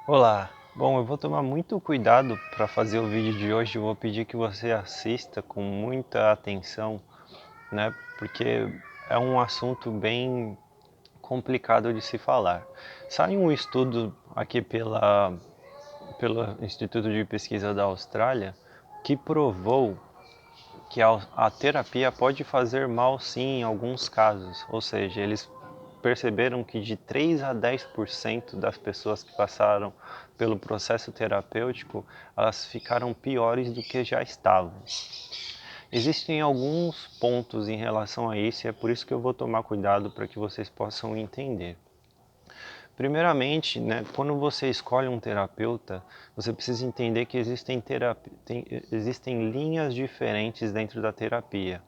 Olá, bom, eu vou tomar muito cuidado para fazer o vídeo de hoje. Eu vou pedir que você assista com muita atenção, né? Porque é um assunto bem complicado de se falar. Saiu um estudo aqui pelo Instituto de Pesquisa da Austrália que provou que a terapia pode fazer mal sim em alguns casos, ou seja, eles perceberam que de 3 a 10% das pessoas que passaram pelo processo terapêutico, elas ficaram piores do que já estavam. Existem alguns pontos em relação a isso e é por isso que eu vou tomar cuidado para que vocês possam entender. Primeiramente, né, quando você escolhe um terapeuta, você precisa entender que existem linhas diferentes dentro da terapia.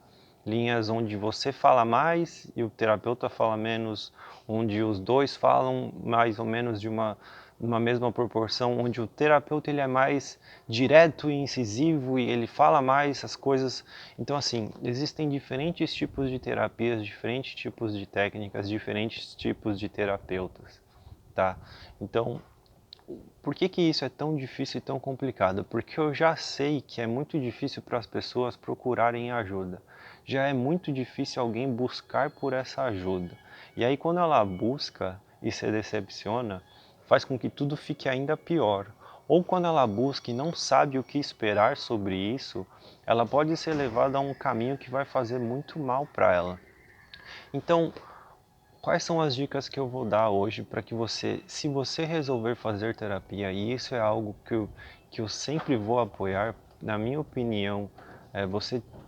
Linhas onde você fala mais e o terapeuta fala menos, onde os dois falam mais ou menos de uma mesma proporção, onde o terapeuta ele é mais direto e incisivo e ele fala mais as coisas. Então, assim, existem diferentes tipos de terapias, diferentes tipos de técnicas, diferentes tipos de terapeutas. Tá? Então, por que que isso é tão difícil e tão complicado? Porque eu já sei que é muito difícil para as pessoas procurarem ajuda. Já é muito difícil alguém buscar por essa ajuda. E aí quando ela busca e se decepciona, faz com que tudo fique ainda pior. Ou quando ela busca e não sabe o que esperar sobre isso, ela pode ser levada a um caminho que vai fazer muito mal para ela. Então, quais são as dicas que eu vou dar hoje para que você, se você resolver fazer terapia, e isso é algo que eu sempre vou apoiar, na minha opinião,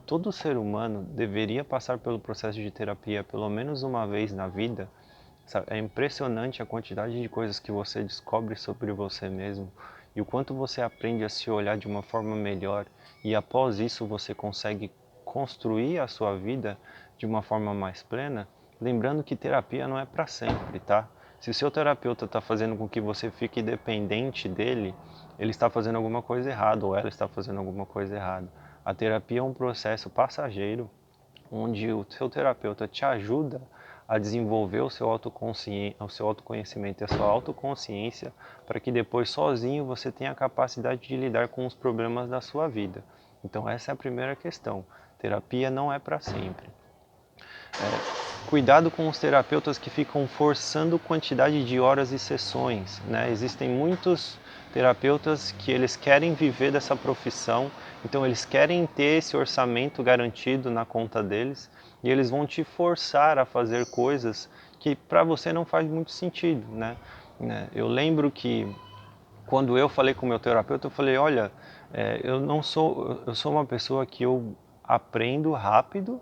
todo ser humano deveria passar pelo processo de terapia pelo menos uma vez na vida. Sabe? É impressionante a quantidade de coisas que você descobre sobre você mesmo e o quanto você aprende a se olhar de uma forma melhor e após isso você consegue construir a sua vida de uma forma mais plena, lembrando que terapia não é para sempre, tá? Se o seu terapeuta está fazendo com que você fique dependente dele, ele está fazendo alguma coisa errada ou ela está fazendo alguma coisa errada. A terapia é um processo passageiro onde o seu terapeuta te ajuda a desenvolver o seu autoconhecimento e a sua autoconsciência para que depois sozinho você tenha a capacidade de lidar com os problemas da sua vida. Então essa é a primeira questão. Terapia não é para sempre. Cuidado com os terapeutas que ficam forçando quantidade de horas e sessões, né? Existem muitos terapeutas que eles querem viver dessa profissão, então eles querem ter esse orçamento garantido na conta deles e eles vão te forçar a fazer coisas que para você não faz muito sentido, né? Eu lembro que quando eu falei com o meu terapeuta, eu falei, olha, eu sou uma pessoa que eu aprendo rápido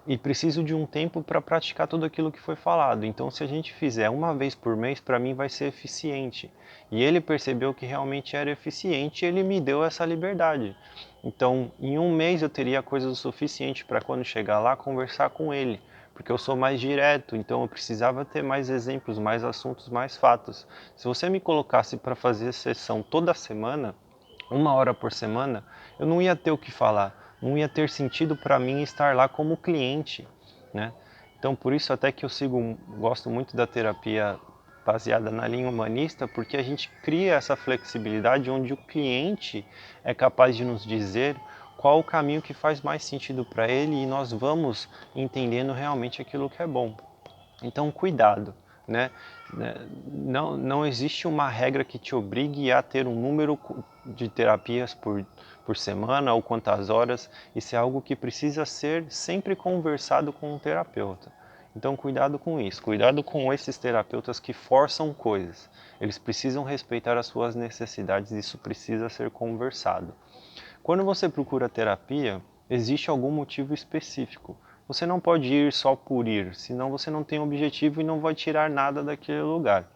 e preciso de um tempo para praticar tudo aquilo que foi falado. Então, se a gente fizer uma vez por mês, para mim vai ser eficiente. E ele percebeu que realmente era eficiente e ele me deu essa liberdade. Então, em um mês eu teria coisa o suficiente para quando chegar lá conversar com ele, porque eu sou mais direto, então eu precisava ter mais exemplos, mais assuntos, mais fatos. Se você me colocasse para fazer sessão toda semana, uma hora por semana, eu não ia ter o que falar, não ia ter sentido para mim estar lá como cliente, né? Então, por isso até que gosto muito da terapia baseada na linha humanista, porque a gente cria essa flexibilidade onde o cliente é capaz de nos dizer qual o caminho que faz mais sentido para ele e nós vamos entendendo realmente aquilo que é bom. Então, cuidado, né? Não existe uma regra que te obrigue a ter um número de terapias por semana ou quantas horas. Isso é algo que precisa ser sempre conversado com o terapeuta. Então, cuidado com isso. Cuidado com esses terapeutas que forçam coisas. Eles precisam respeitar as suas necessidades. Isso precisa ser conversado. Quando você procura terapia, existe algum motivo específico. Você não pode ir só por ir, senão você não tem objetivo e não vai tirar nada daquele lugar.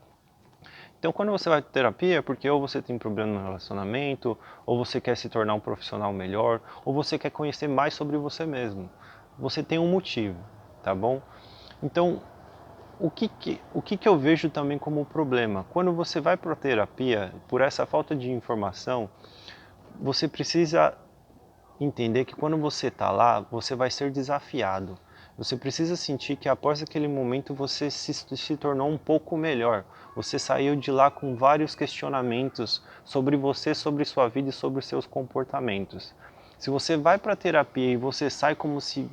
Então, quando você vai para terapia, é porque ou você tem problema no relacionamento, ou você quer se tornar um profissional melhor, ou você quer conhecer mais sobre você mesmo. Você tem um motivo, tá bom? Então, o que eu vejo também como problema? Quando você vai para a terapia, por essa falta de informação, você precisa entender que quando você está lá, você vai ser desafiado. Você precisa sentir que após aquele momento você se tornou um pouco melhor. Você saiu de lá com vários questionamentos sobre você, sobre sua vida e sobre os seus comportamentos. Se você vai para a terapia e você sai como se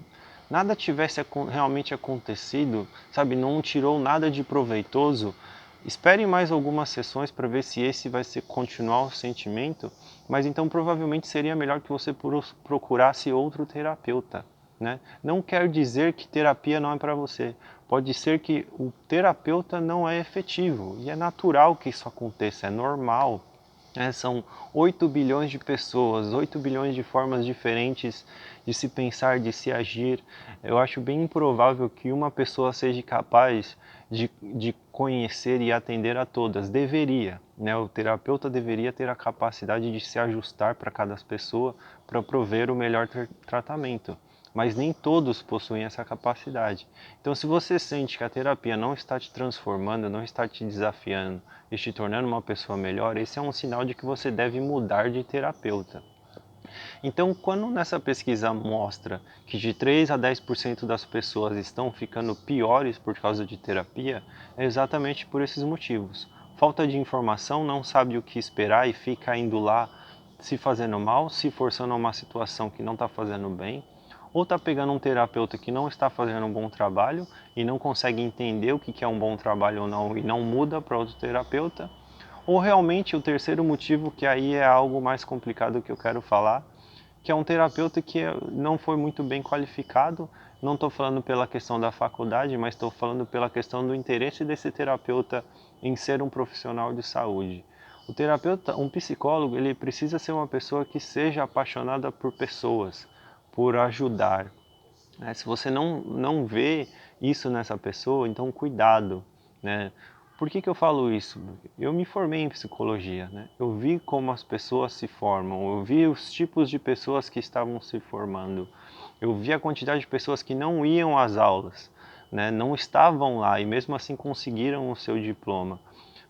nada tivesse realmente acontecido, sabe, não tirou nada de proveitoso, espere mais algumas sessões para ver se esse vai ser continuar o sentimento, mas então provavelmente seria melhor que você procurasse outro terapeuta, né? Não quer dizer que terapia não é para você. Pode ser que o terapeuta não é efetivo e é natural que isso aconteça, é normal. São 8 bilhões de pessoas, 8 bilhões de formas diferentes de se pensar, de se agir. Eu acho bem improvável que uma pessoa seja capaz de conhecer e atender a todas. Deveria, né? O terapeuta deveria ter a capacidade de se ajustar para cada pessoa para prover o melhor tratamento. Mas nem todos possuem essa capacidade. Então, se você sente que a terapia não está te transformando, não está te desafiando e te tornando uma pessoa melhor, esse é um sinal de que você deve mudar de terapeuta. Então, quando nessa pesquisa mostra que de 3 a 10% das pessoas estão ficando piores por causa de terapia, é exatamente por esses motivos. Falta de informação, não sabe o que esperar e fica indo lá se fazendo mal, se forçando a uma situação que não está fazendo bem, ou está pegando um terapeuta que não está fazendo um bom trabalho e não consegue entender o que é um bom trabalho ou não e não muda para outro terapeuta, ou realmente o terceiro motivo, que aí é algo mais complicado que eu quero falar, que é um terapeuta que não foi muito bem qualificado. Não estou falando pela questão da faculdade, mas estou falando pela questão do interesse desse terapeuta em ser um profissional de saúde. O terapeuta, um psicólogo, ele precisa ser uma pessoa que seja apaixonada por pessoas, por ajudar. Se você não vê isso nessa pessoa, então cuidado, né? Por que eu falo isso? Eu me formei em psicologia, né? Eu vi como as pessoas se formam, eu vi os tipos de pessoas que estavam se formando, eu vi a quantidade de pessoas que não iam às aulas, né? Não estavam lá e mesmo assim conseguiram o seu diploma.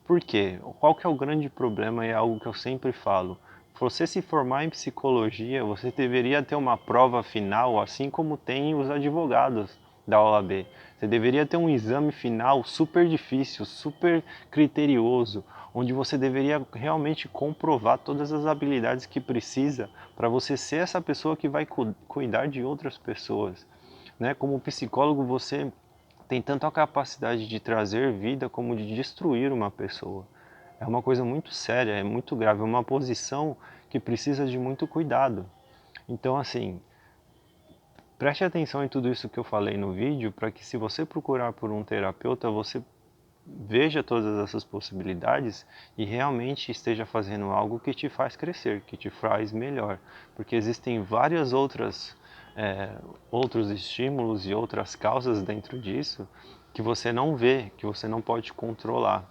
Por quê? Qual que é o grande problema? É algo que eu sempre falo. Você se formar em psicologia, você deveria ter uma prova final, assim como tem os advogados da OAB. Você deveria ter um exame final super difícil, super criterioso, onde você deveria realmente comprovar todas as habilidades que precisa para você ser essa pessoa que vai cuidar de outras pessoas, né? Como psicólogo, você tem tanto a capacidade de trazer vida como de destruir uma pessoa. É uma coisa muito séria, é muito grave, é uma posição que precisa de muito cuidado. Então, assim, preste atenção em tudo isso que eu falei no vídeo, para que se você procurar por um terapeuta, você veja todas essas possibilidades e realmente esteja fazendo algo que te faz crescer, que te faz melhor. Porque existem várias outros estímulos e outras causas dentro disso que você não vê, que você não pode controlar.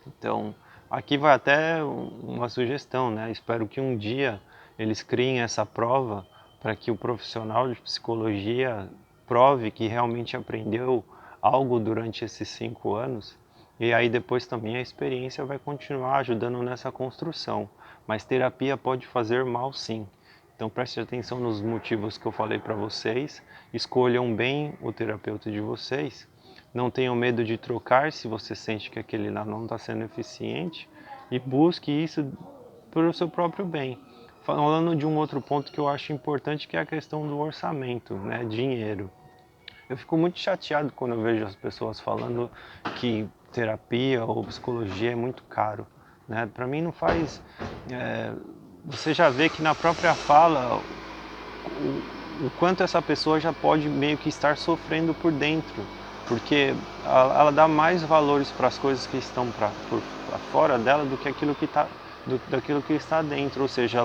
Então, aqui vai até uma sugestão, né? Espero que um dia eles criem essa prova para que o profissional de psicologia prove que realmente aprendeu algo durante esses 5 anos. E aí depois também a experiência vai continuar ajudando nessa construção. Mas terapia pode fazer mal, sim. Então preste atenção nos motivos que eu falei para vocês, escolham bem o terapeuta de vocês, não tenham medo de trocar se você sente que aquele lá não está sendo eficiente e busque isso para o seu próprio bem. Falando de um outro ponto que eu acho importante, que é a questão do orçamento, né? Dinheiro. Eu fico muito chateado quando eu vejo as pessoas falando que terapia ou psicologia é muito caro, né? Para mim não faz. é, Você já vê que na própria fala o quanto essa pessoa já pode meio que estar sofrendo por dentro, porque ela dá mais valores para as coisas que estão por fora dela do que aquilo que daquilo que está dentro, ou seja,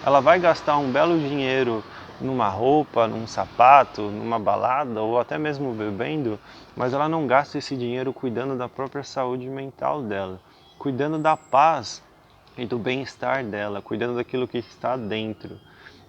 ela vai gastar um belo dinheiro numa roupa, num sapato, numa balada ou até mesmo bebendo, mas ela não gasta esse dinheiro cuidando da própria saúde mental dela, cuidando da paz e do bem-estar dela, cuidando daquilo que está dentro.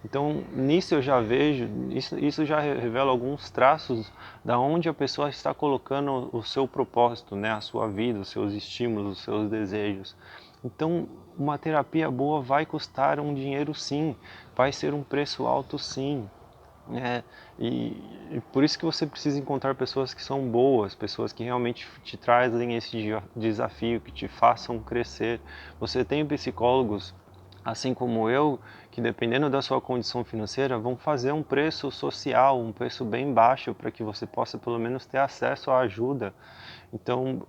Então, nisso eu já vejo, isso já revela alguns traços da onde a pessoa está colocando o seu propósito, né, a sua vida, os seus estímulos, os seus desejos. Então, uma terapia boa vai custar um dinheiro, sim, vai ser um preço alto, sim. É, e por isso que você precisa encontrar pessoas que são boas, pessoas que realmente te trazem esse desafio, que te façam crescer. Você tem psicólogos, assim como eu, que dependendo da sua condição financeira, vão fazer um preço social, um preço bem baixo, para que você possa pelo menos ter acesso à ajuda. Então,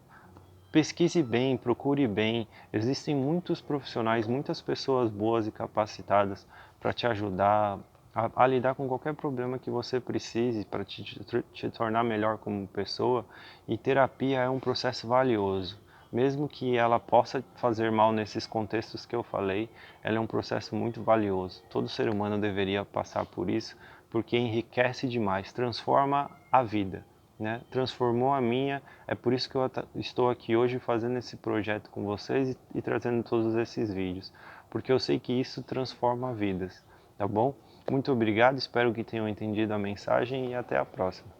pesquise bem, procure bem. Existem muitos profissionais, muitas pessoas boas e capacitadas para te ajudar a lidar com qualquer problema que você precise para te tornar melhor como pessoa. E terapia é um processo valioso. Mesmo que ela possa fazer mal nesses contextos que eu falei, ela é um processo muito valioso. Todo ser humano deveria passar por isso, porque enriquece demais, transforma a vida, né? Transformou a minha, é por isso que eu estou aqui hoje fazendo esse projeto com vocês e trazendo todos esses vídeos, porque eu sei que isso transforma vidas, tá bom? Muito obrigado, espero que tenham entendido a mensagem e até a próxima.